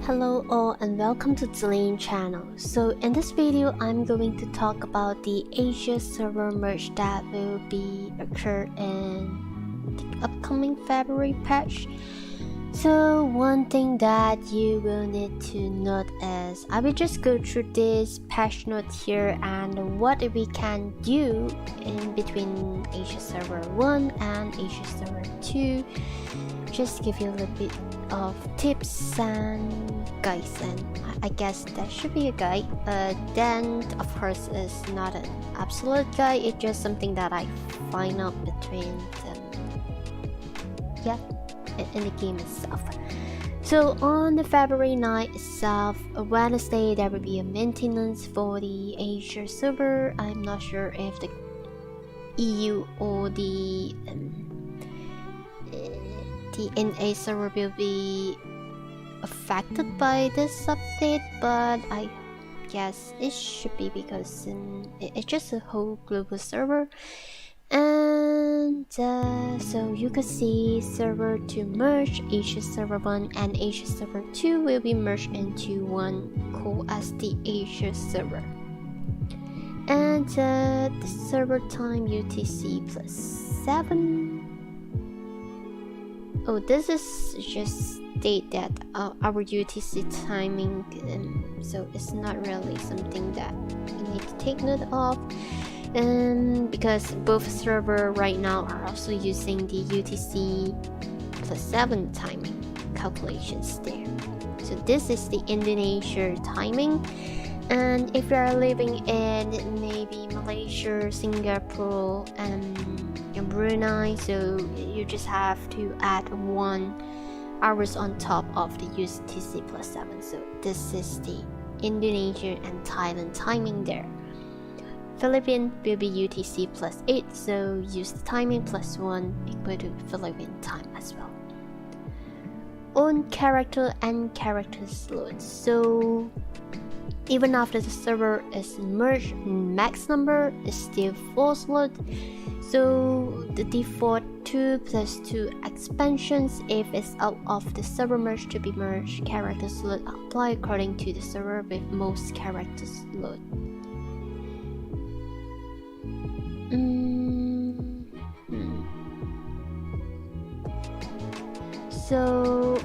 Hello all and welcome to Tamlin channel. So in this video I'm going to talk about the Asia server merge that will be occur in the upcoming February patch. So one thing that you will need to note is I will just go through this patch note here and what we can do in between Asia server 1 and Asia server 2. Just give you a little bit of tips and guides, and I guess that should be a guide. Then of course it's not an absolute guide, it's just something that I find out between them, in the game itself. So on the February 9th itself, Wednesday, there will be a maintenance for the Asia server. I'm not sure if the EU or the NA server will be affected by this update, but I guess it should be because it's just a whole global server. And so you could see server 2 merge, Asia server 1 and Asia server 2 will be merged into one called as the Asia server. And the server time UTC +7. Oh, this is just state that our UTC timing, so it's not really something that you need to take note of, because both server right now are also using the UTC +7 timing calculations there. So this is the Indonesia timing, and if you are living in maybe Malaysia, Singapore, and Brunei, so you just have to add 1 hours on top of the UTC +7. So this is the Indonesia and Thailand timing there. Philippines will be UTC +8, so use the timing +1 equal to Philippine time as well. On character and character slots, so even after the server is merged, max number is still 4 slots. So the default 2 + 2 expansions, if it's out of the server merge to be merged, character slot apply according to the server with most character slot. So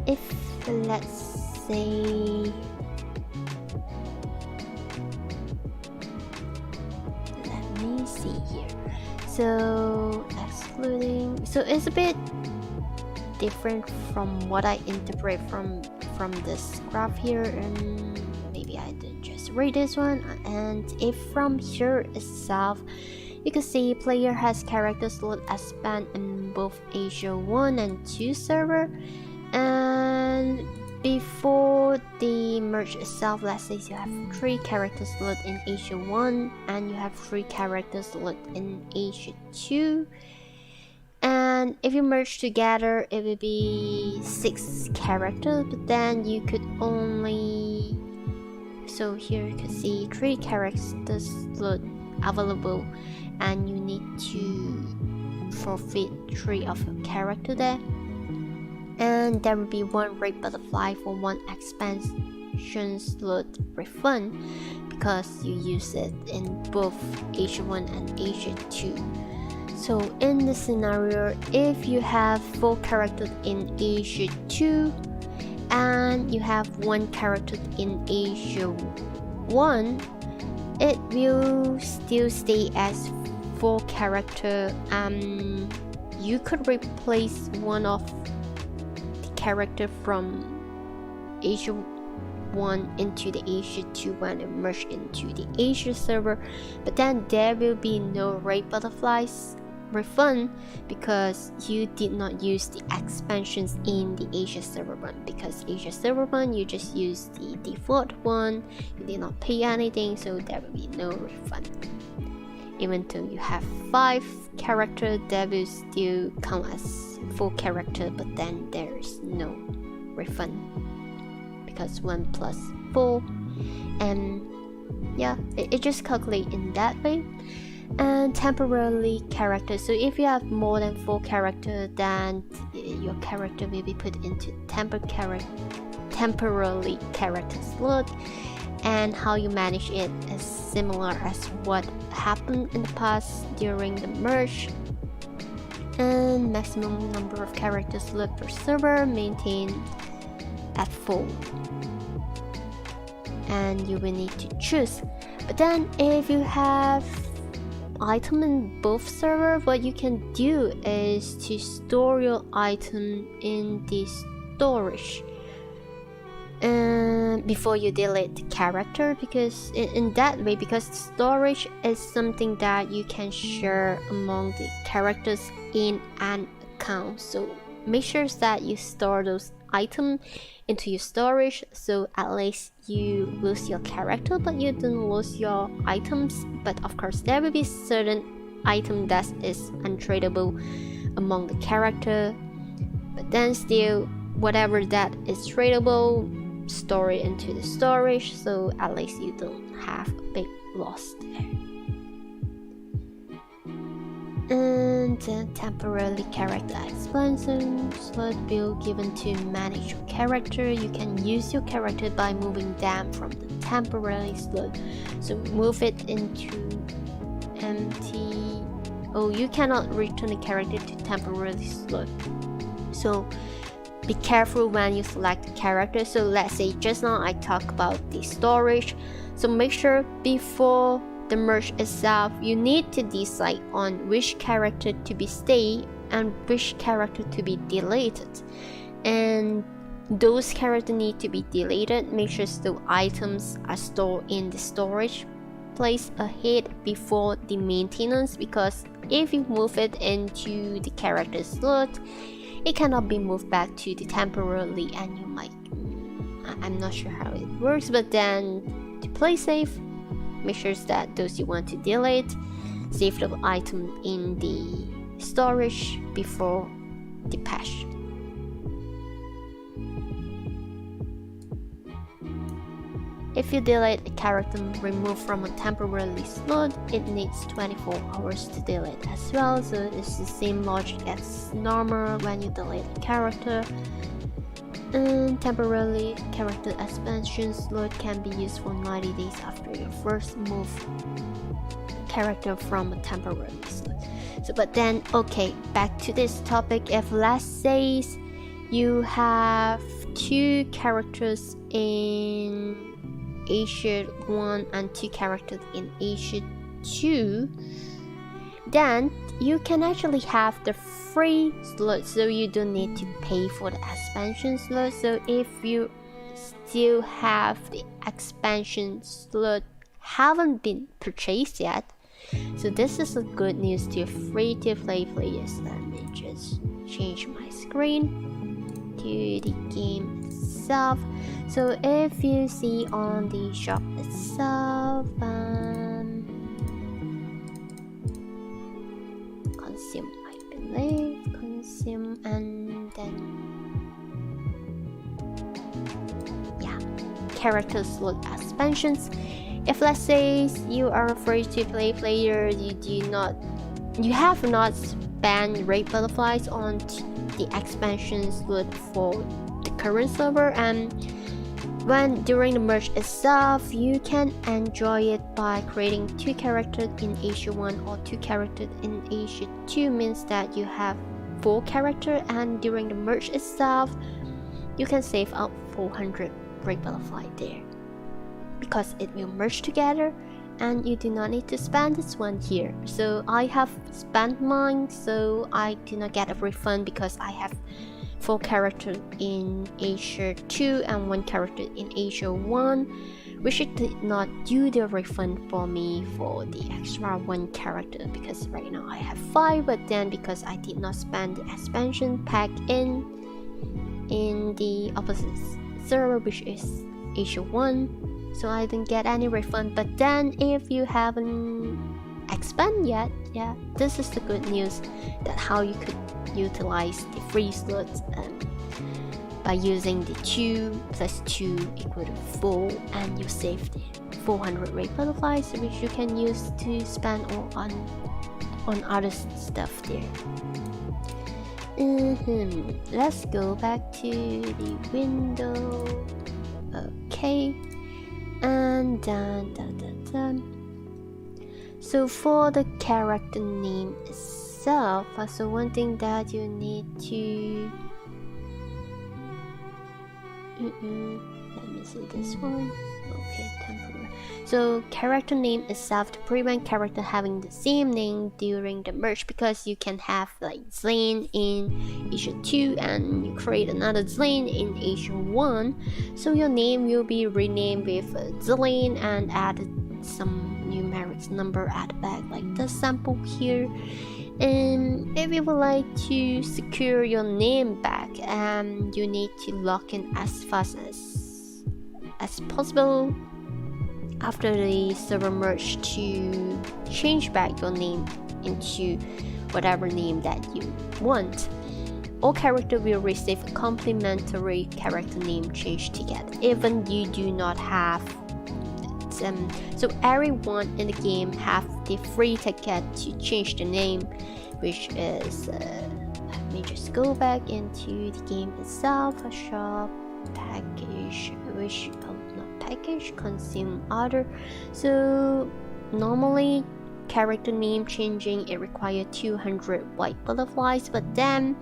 if let's say see here, so excluding, so it's a bit different from what I interpret from this graph here, and maybe I didn't just read this one. And if from here itself you can see player has character slot expand in both Asia 1 and 2 server, and before the merge itself, let's say you have 3 character slots in Asia 1 and you have 3 character slots in Asia 2, and if you merge together it will be 6 characters, but then you could only, so here you can see 3 character slots available and you need to forfeit 3 of your character there. And there will be 1 red butterfly for 1 expansion slot refund because you use it in both Asia 1 and Asia 2. So in this scenario, if you have 4 characters in Asia 2 and you have 1 character in Asia 1, it will still stay as 4 character. You could replace one of character from Asia 1 into the Asia 2 when it merged into the Asia server, but then there will be no red butterflies refund because you did not use the expansions in the Asia server 1, because Asia server 1 you just use the default one, you did not pay anything, so there will be no refund. Even though you have 5 characters, that will still count as 4 characters, but then there is no refund because 1 + 4, and yeah, it just calculates in that way. And temporarily character, so if you have more than 4 characters, then your character will be put into temporarily character slot. And how you manage it is similar as what happened in the past during the merge. And maximum number of character slot per server maintained at 4, and you will need to choose. But then if you have item in both server, what you can do is to store your item in the storage before you delete the character, because in that way, because storage is something that you can share among the characters in an account. So make sure that you store those items into your storage, so at least you lose your character but you don't lose your items. But of course there will be certain item that is untradeable among the character, but then still whatever that is tradable, store it into the storage, so at least you don't have a big loss there. And then temporarily character expansion slot will given to manage your character. You can use your character by moving them from the temporary slot, so move it into empty. Oh, you cannot return the character to temporary slot, so be careful when you select the character. So let's say just now I talk about the storage, so make sure before the merge itself you need to decide on which character to be stay and which character to be deleted, and those characters need to be deleted. Make sure the items are stored in the storage place ahead before the maintenance, because if you move it into the character slot, it cannot be moved back to the temporarily, and you might, I'm not sure how it works, but then to play safe, make sure that those you want to delete, save the item in the storage before the patch. If you delete a character removed from a temporary slot, it needs 24 hours to delete as well, so it's the same logic as normal when you delete a character. And temporarily character expansion slot can be used for 90 days after your first move character from a temporary slot. So but then okay, back to this topic. If let's say you have 2 characters in Asia 1 and 2 characters in Asia 2, then you can actually have the free slot, so you don't need to pay for the expansion slot. So if you still have the expansion slot haven't been purchased yet, so this is a good news to free to play players. Let me just change my screen to the game itself. So if you see on the shop itself, consume, I believe, consume, and then yeah, character slot expansions. If let's say you are a free to play player, you have not spent red butterflies on the expansion slot for the current server, and when during the merge itself, you can enjoy it by creating 2 characters in Asia 1 or 2 characters in Asia 2, means that you have 4 characters, and during the merge itself, you can save up 400 red butterfly there, because it will merge together and you do not need to spend this one here. So I have spent mine, so I do not get a refund because I have 4 characters in Asia 2 and 1 character in Asia 1, which it did not do the refund for me for the extra 1 character, because right now I have 5, but then because I did not spend the expansion pack in the opposite server, which is Asia 1, so I didn't get any refund. But then if you haven't expand yet, yeah, this is the good news, that how you could utilize the free slots by using the 2 plus 2 equal to 4, and you save the 400 red butterflies, which you can use to spend on other stuff there. Let's go back to the window. Okay, and done. So for the character name itself, so one thing that you need to let me see this one. Okay, temporary. So character name itself to prevent character having the same name during the merge, because you can have like Zane in Asia 2 and you create another Zane in Asia 1, so your name will be renamed with Zane and added some numeric number at the back like the sample here. And if you would like to secure your name back, you need to log in as fast as possible after the server merge to change back your name into whatever name that you want. All characters will receive a complimentary character name change ticket, even you do not have so everyone in the game have the free ticket to change the name, which is let me just go back into the game itself. A shop package, which not package, consume other. So normally character name changing, it requires 200 white butterflies, but then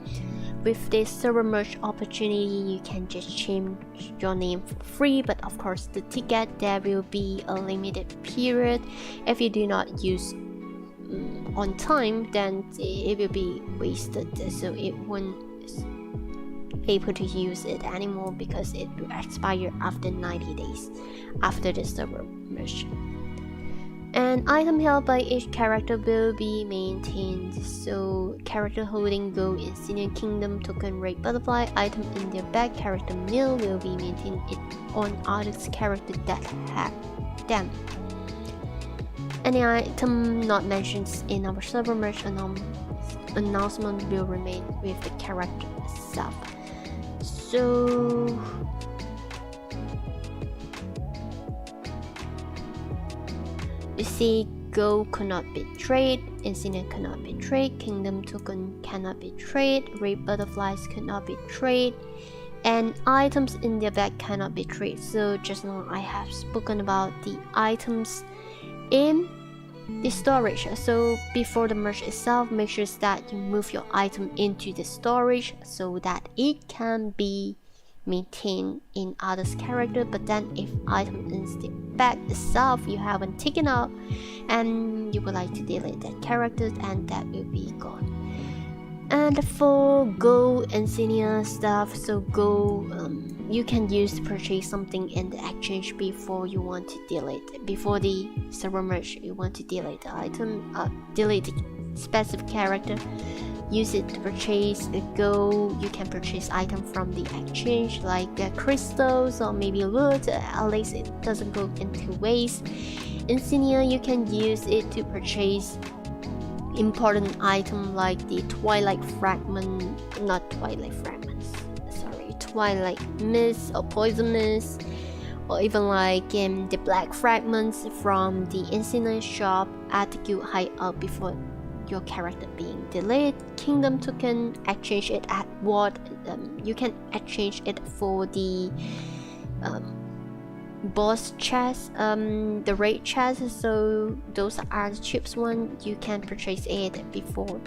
with this server merge opportunity, you can just change your name for free. But of course, the ticket, there will be a limited period. If you do not use on time, then it will be wasted, so it won't able to use it anymore, because it will expire after 90 days after the server merge. And item held by each character will be maintained. So character holding gold Insignia Kingdom token red butterfly item in their bag character mill will be maintained on others character that have them. Any item not mentioned in our server merge announcement will remain with the character itself. So you see, gold cannot be traded, insignia cannot be traded, kingdom token cannot be traded, red butterflies cannot be traded, and items in their bag cannot be traded. So just now I have spoken about the items in the storage. So before the merge itself, make sure that you move your item into the storage so that it can be maintained in others character. But then if item in the bag itself you haven't taken out and you would like to delete that character, and that will be gone. And for gold insignia stuff, so gold you can use to purchase something in the exchange before you want to delete, before the server merge you want to delete the item, delete the specific character. Use it to purchase the gold. You can purchase item from the exchange like crystals or maybe loot, at least it doesn't go into waste. Insignia, you can use it to purchase important item like the twilight mist or poison mist, or even like the black fragments from the insignia shop at the guild hideout before your character being delayed. Kingdom token, exchange it at what you can exchange it for the boss chest, the raid chest. So those are the cheapest one. You can purchase it before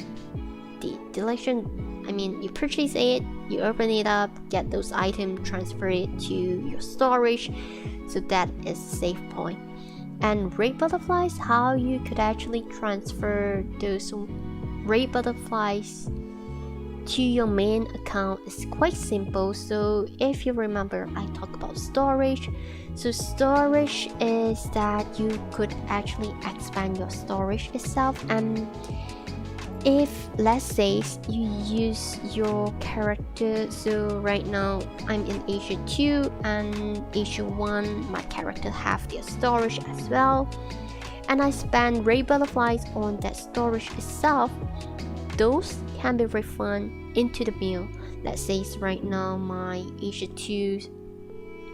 the deletion. I mean, you purchase it, you open it up, get those items, transfer it to your storage. So that is a safe point. And red butterflies, how you could actually transfer those red butterflies to your main account is quite simple. So if you remember, I talked about storage. So storage is that you could actually expand your storage itself. And if let's say you use your character, so right now I'm in Asia 2 and Asia 1, my character have their storage as well, and I spend red butterflies on that storage itself, those can be refunded into the mill. Let's say right now my Asia 2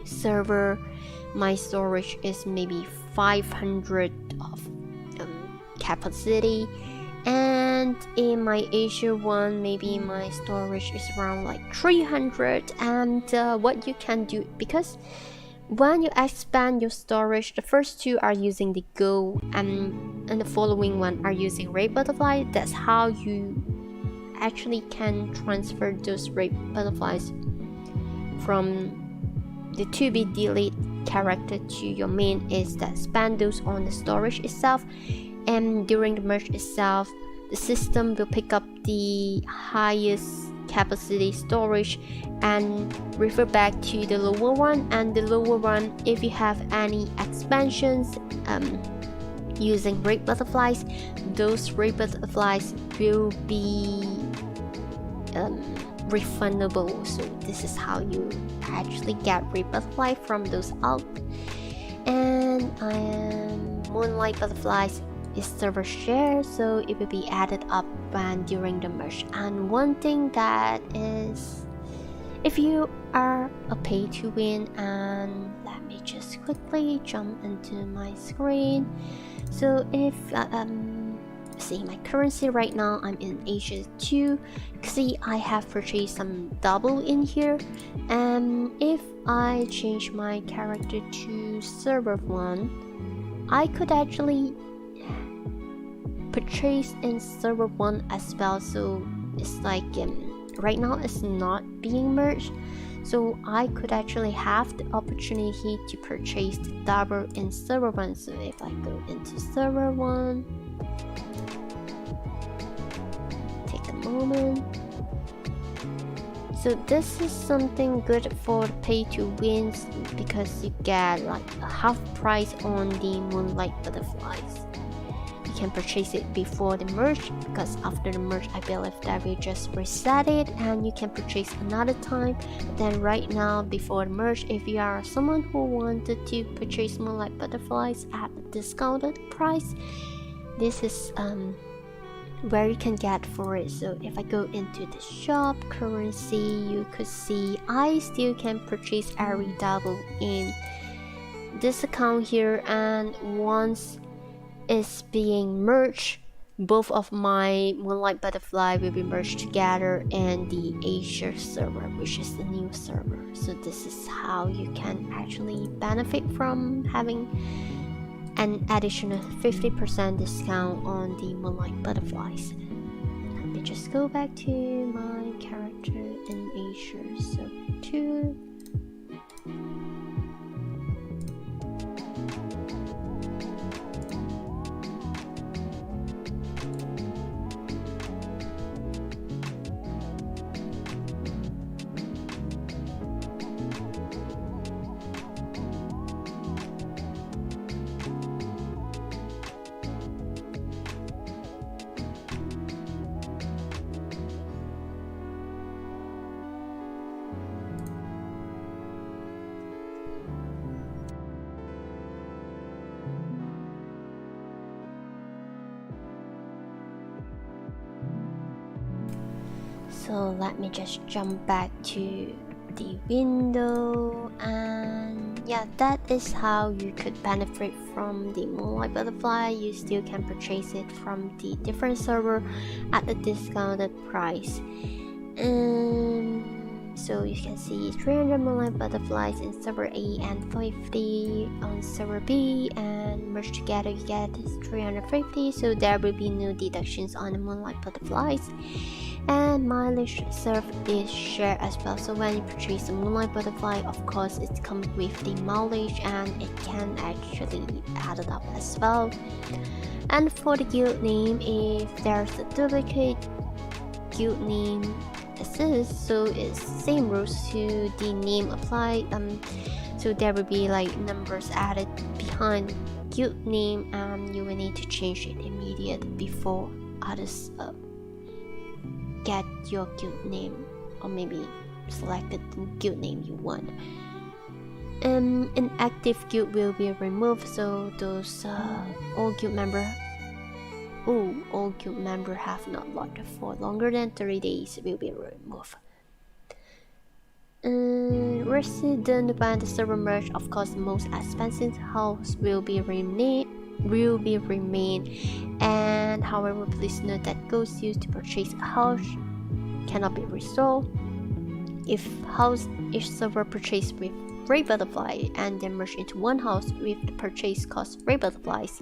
server, my storage is maybe 500 of capacity, and in my Asia one maybe my storage is around like 300. And what you can do, because when you expand your storage, the first two are using the gold and the following one are using red butterfly. That's how you actually can transfer those red butterflies from the to be delete character to your main, is that spend those on the storage itself, and during the merge itself the system will pick up the highest capacity storage and refer back to the lower one. And the lower one, if you have any expansions using red butterflies, those red butterflies will be refundable. So this is how you actually get red butterfly from those out. And Moonlight Butterflies is server share, so it will be added up when during the merge. And one thing that is, if you are a pay to win, and let me just quickly jump into my screen. So if see my currency right now, I'm in Asia 2. See, I have purchased some double in here, and if I change my character to server 1, I could actually purchase in server 1 as well. So it's like right now it's not being merged, so I could actually have the opportunity to purchase the double in server 1. So if I go into server 1, take a moment. So this is something good for pay to wins, because you get like a half price on the Moonlight Butterflies. You can purchase it before the merge, because after the merge I believe that will just reset it and you can purchase another time. But then right now before the merge, if you are someone who wanted to purchase Moonlight Butterflies at a discounted price, this is where you can get for it. So if I go into the shop currency, you could see I still can purchase every double in this account here, and once it's being merged, both of my Moonlight Butterfly will be merged together in the Asia server, which is the new server. So this is how you can actually benefit from having an additional 50% discount on the Moonlight Butterflies. Let me just go back to my character in Asia server 2. So let me just jump back to the window, and yeah, that is how you could benefit from the Moonlight Butterfly. You still can purchase it from the different server at a discounted price. So you can see 300 Moonlight Butterflies in server A and 50 on server B, and merged together you get 350. So there will be no deductions on the Moonlight Butterflies. And mileage served is shared as well. So when you purchase a Moonlight Butterfly, of course it comes with the mileage, and it can actually add it up as well. And for the guild name, if there's a duplicate guild name exists, so it's same rules to the name applied. So there will be like numbers added behind guild name, and you will need to change it immediately before others get your guild name, or maybe select the guild name you want. Inactive guild will be removed, so those all guild member have not logged for longer than 30 days will be removed. Resident when the server merge, of course, the most expensive house will be remain. And however, please note that goals used to purchase a house cannot be resold. If server purchased with Ray Butterfly and then merge into one house with the purchase cost Ray Butterflies,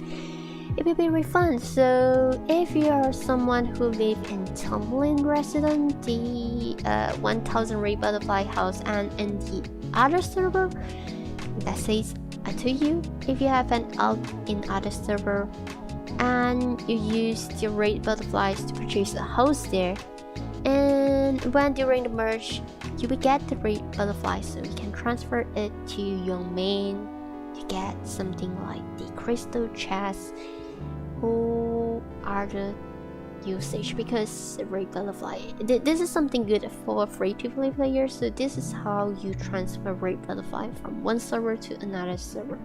it will be refunded. So if you are someone who live in Tamlin resident, the 1000 Ray Butterfly house, and in the other server that says to you, if you have an out in other server and you use the Ray Butterflies to purchase a house there, and when during the merge you will get the Ray Butterfly, so you can transfer it to your main to get something like the crystal chest or other usage, because the Ray Butterfly, this is something good for free-to-play players. So this is how you transfer Ray Butterfly from one server to another server.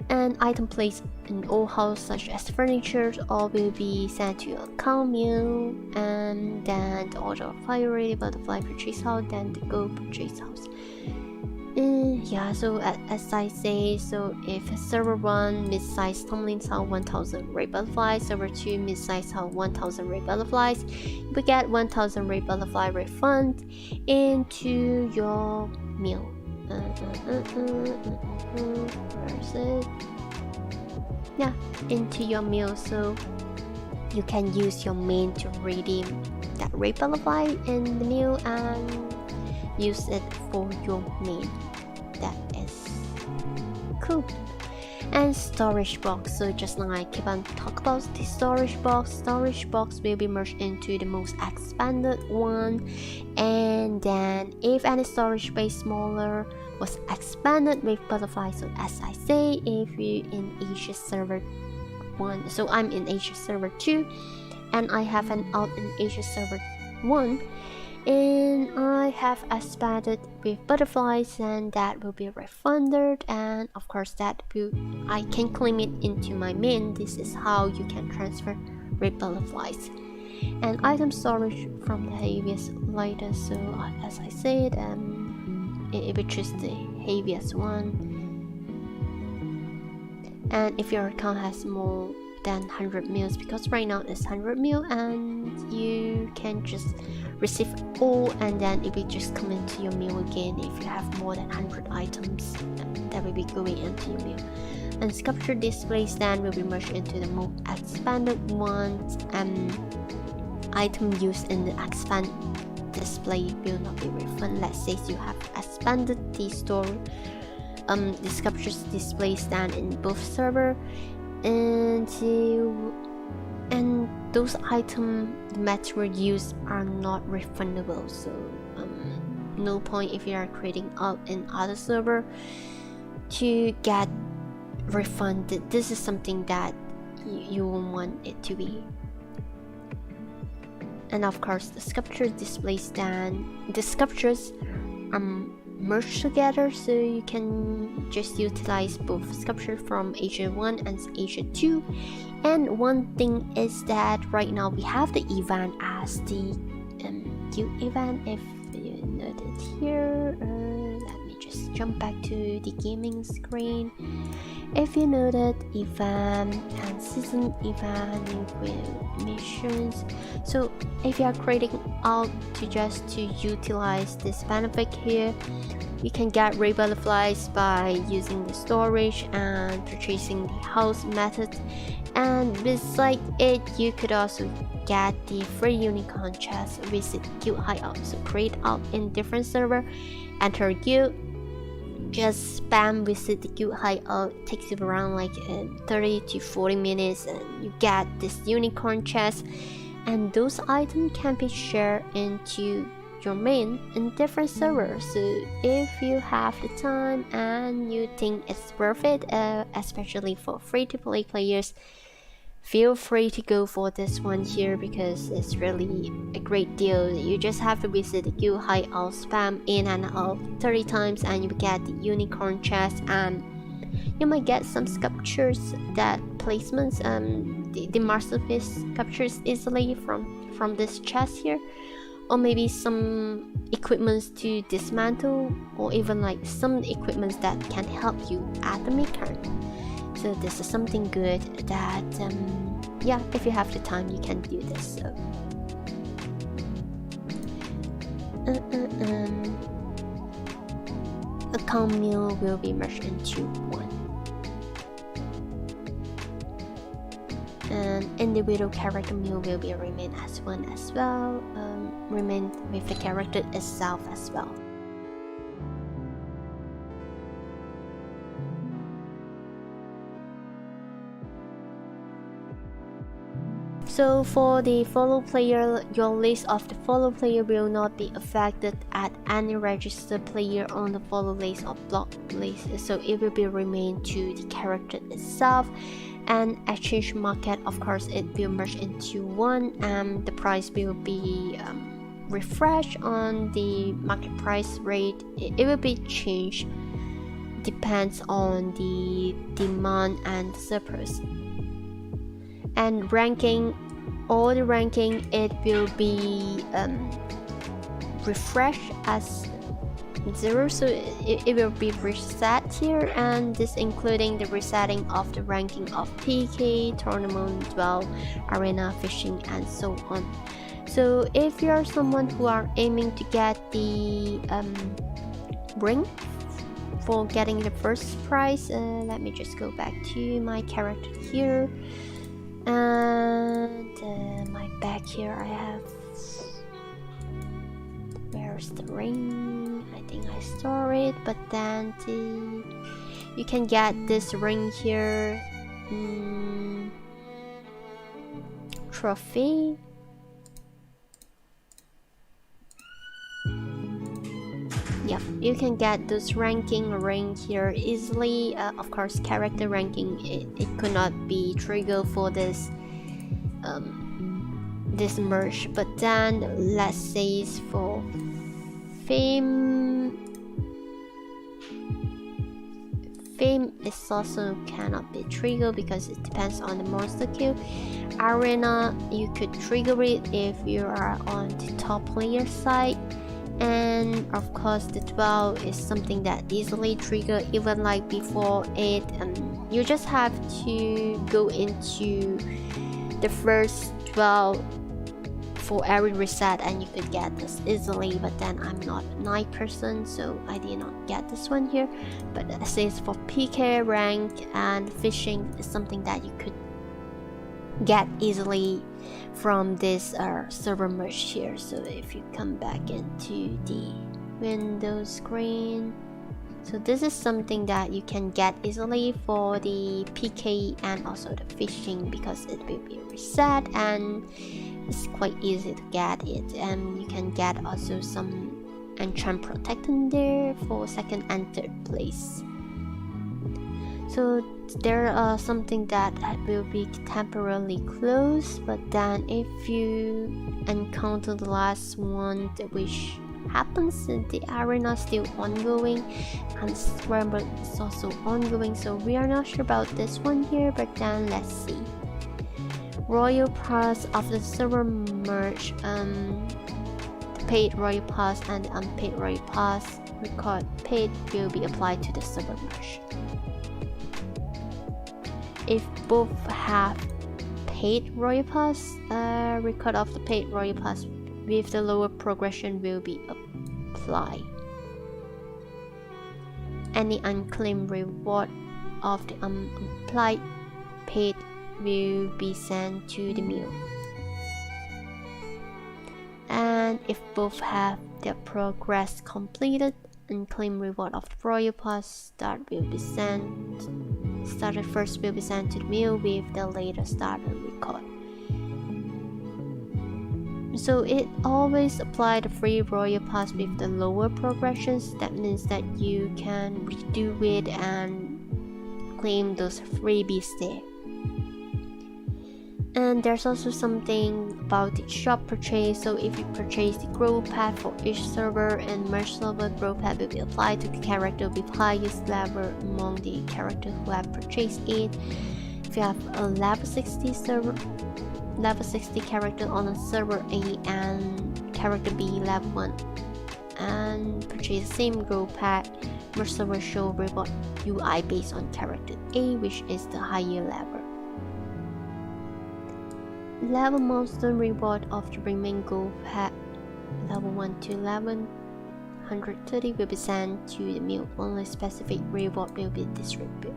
And item placed in all house such as furniture all will be sent to your account mail, and then the order of fire Ray Butterfly purchase house, then the go purchase house. Yeah, so as I say, so if server 1 mid-size Tamlin's house 1000 Ray Butterflies, server 2 mid-size house 1000 Ray Butterflies, you will get 1000 Ray Butterfly refund into your meal. Where is it? Yeah, into your meal, so you can use your main to redeem that Ray Butterfly in the meal and use it for your main. That is cool. And storage box, so just now I keep on talk about the storage box will be merged into the most expanded one, and then if any storage space smaller was expanded with butterfly. So as I say, if you in Asia server 1, so I'm in Asia server 2 and I have an out in Asia server 1, and I have expanded with butterflies, and that will be refunded, and of course that will I can claim it into my main. This is how you can transfer red butterflies. And item storage from the heaviest lightest, so as I said, it will choose the heaviest one. And if your account has more than 100 mils, because right now it's 100 mil, and you can just receive all, and then it will just come into your meal again. If you have more than 100 items, that will be going into your meal. And sculpture display stand will be merged into the more expanded ones, and item used in the expand display will not be refunded. Let's say you have expanded the store the sculptures display stand in both server, and those items, the material used are not refundable. So no point if you are creating out in other server to get refunded. This is something that you won't want it to be. And of course, the sculpture display stand, the sculptures merged together, so you can just utilize both sculpture from Asia 1 and Asia 2. And one thing is that right now we have the event as the guild event. If you noted here, let me just jump back to the gaming screen. If you noted event and season event with missions, so if you are creating out to utilize this benefit here, you can get ray butterflies by using the storage and purchasing the house method. And besides it, you could also get the free unicorn chest, visit guild hideout. So create out in different server, enter guild, just spam visit the guild hideout. It takes you around like 30 to 40 minutes, and you get this unicorn chest, and those items can be shared into your main in different servers. So if you have the time and you think it's worth it, especially for free-to-play players, feel free to go for this one here, because it's really a great deal. You just have to visit the guild hideout, spam in and out 30 times, and you get the unicorn chest, and you might get some sculptures that placements, the masterpiece sculptures easily from this chest here. or maybe some equipments to dismantle, or even like some equipments that can help you at the mid-turn. So this is something good that yeah, if you have the time you can do this. So account meal will be merged into one, and individual character meal will be remain as one as well, remain with the character itself as well. So for the follow player, your list of the follow player will not be affected at any registered player on the follow list or block list, so it will be remain to the character itself. And exchange market, of course, it will merge into one, and the price will be refreshed on the market price rate. It will be changed, depends on the demand and surplus. And ranking, all the ranking, it will be refreshed as 0, so it will be reset here, and this including the resetting of the ranking of PK, tournament, duel, arena, fishing, and so on. So if you're someone who are aiming to get the ring for getting the first prize, let me just go back to my character here, and my back here I have, where's the ring? I think I store it, but then you can get this ring here, trophy. Yep, you can get this ranking ring here easily. Of course, character ranking, it could not be triggered for this this merge, but then let's say it's for fame is also cannot be triggered because it depends on the monster kill. Arena, you could trigger it if you are on the top player side, and of course the duel is something that easily trigger even like before it, and you just have to go into the first duel for every reset and you could get this easily, but then I'm not a night person, so I did not get this one here. But it says for PK, rank, and fishing is something that you could get easily from this server merge here. So if you come back into the Windows screen, so this is something that you can get easily for the PK and also the fishing, because it will be reset and it's quite easy to get it. And you can get also some enchant protectant there for second and third place. So there are something that will be temporarily closed, but then if you encounter the last one, which happens, the arena still ongoing and scramble is also ongoing, so we are not sure about this one here, but then let's see. Royal Pass of the server merge, the paid Royal Pass and the unpaid Royal Pass record paid will be applied to the server merge. If both have paid Royal Pass, record of the paid Royal Pass with the lower progression will be applied. Any unclaimed reward of the unapplied paid will be sent to the meal. And if both have their progress completed, unclaimed reward of the Royal Pass started first will be sent to the meal with the later started record. So it always apply the free Royal Pass with the lower progressions. That means that you can redo it and claim those freebies there. And there's also something about the shop purchase. So if you purchase the grow pad for each server and merge server, grow pad will be applied to the character with highest level among the characters who have purchased it. If you have a level 60 character on a server A and character B level 1 and purchase the same gold pack, merge server show reward UI based on character A, which is the higher level. Level milestone reward of the remaining gold pack level 1 to 1130 will be sent to the mill. Only specific reward will be distributed.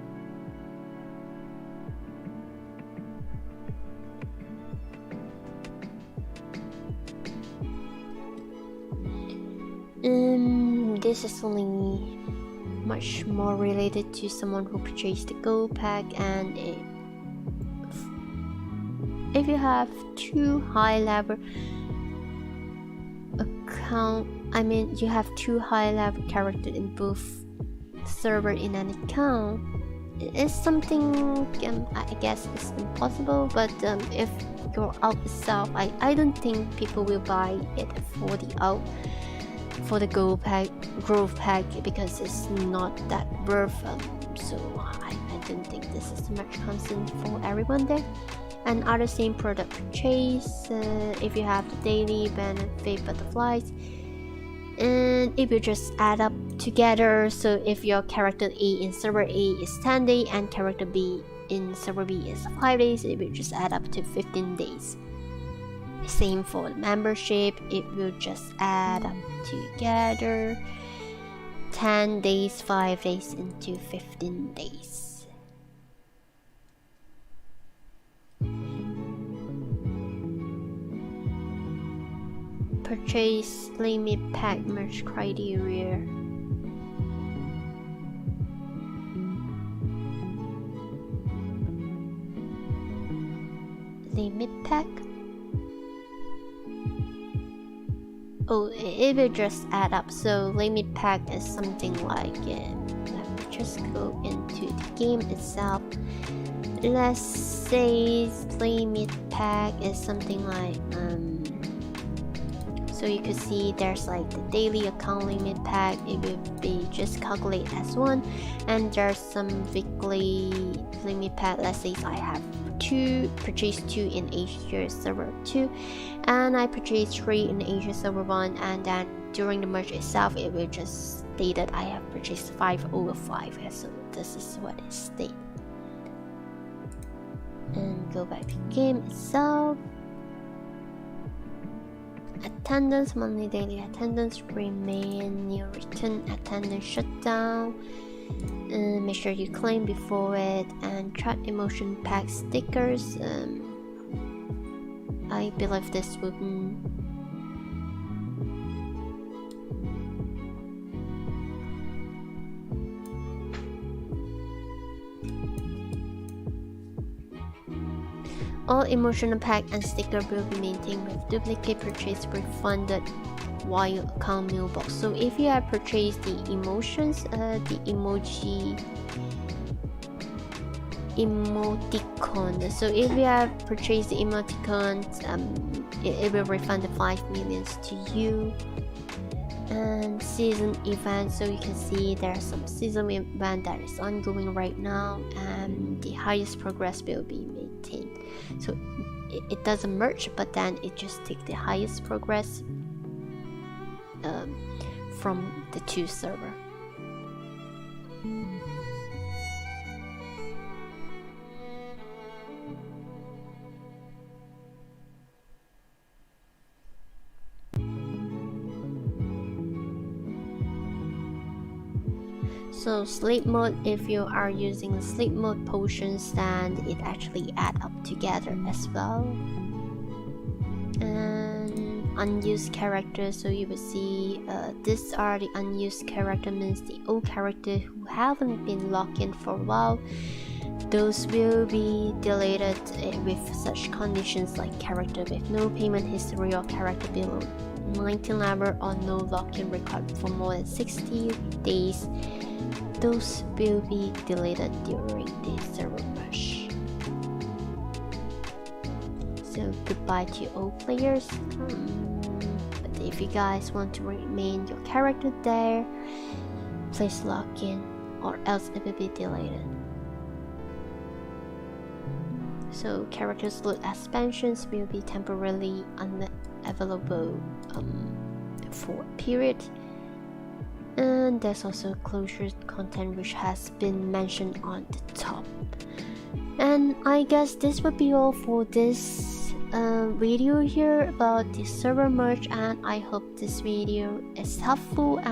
This is only much more related to someone who purchased the gold pack, and if you have 2 high level account, you have 2 high level characters in both server in an account, it's something I guess it's impossible, but if you're out itself, I don't think people will buy it for the gold pack, growth pack, because it's not that worth. So I don't think this is much concern for everyone there. And other same product purchase, if you have the daily benefit butterflies, and it will just add up together. So if your character A in server A is 10 days and character B in server B is 5 days, it will just add up to 15 days. Same for the membership, it will just add up together 10 days, 5 days into 15 days. Purchase limit pack merge criteria. Limit pack. Oh, it will just add up. So limit pack is something like, let me just go into the game itself. Let's say limit pack is something like, so you could see there's like the daily account limit pack, it will be just calculate as 1, and there's some weekly limit pack. Let's say I have purchased 2 in Asia server 2, and I purchased 3 in Asia server 1, and then during the merge itself it will just state that I have purchased 5 over 5. So this is what it states. And go back to the game itself. Attendance, monthly daily attendance, remain new return attendance shutdown. Make sure you claim before it, and track emotion pack stickers. I believe this wouldn't. All emotional pack and sticker will be maintained with duplicate purchase refunded while account mailbox. So if you have purchased the emotions, the emoticon. So if you have purchased the emoticons, it will refund the 5 millions to you. And season event, so you can see there's some season event that is ongoing right now, and the highest progress will be maintained. So it doesn't merge, but then it just takes the highest progress from the 2 server. So sleep mode, if you are using sleep mode potions, then it actually add up together as well. And unused characters, so you will see these are the unused character, means the old character who haven't been logged in for a while. Those will be deleted with such conditions like character with no payment history or character below 19 level or no login record for more than 60 days. Those will be deleted during the server rush. So goodbye to all players. But if you guys want to remain your character there, please log in, or else it will be deleted. So characters loot expansions will be temporarily available for a period. And there's also closure content which has been mentioned on the top. And I guess this would be all for this video here about the server merge, and I hope this video is helpful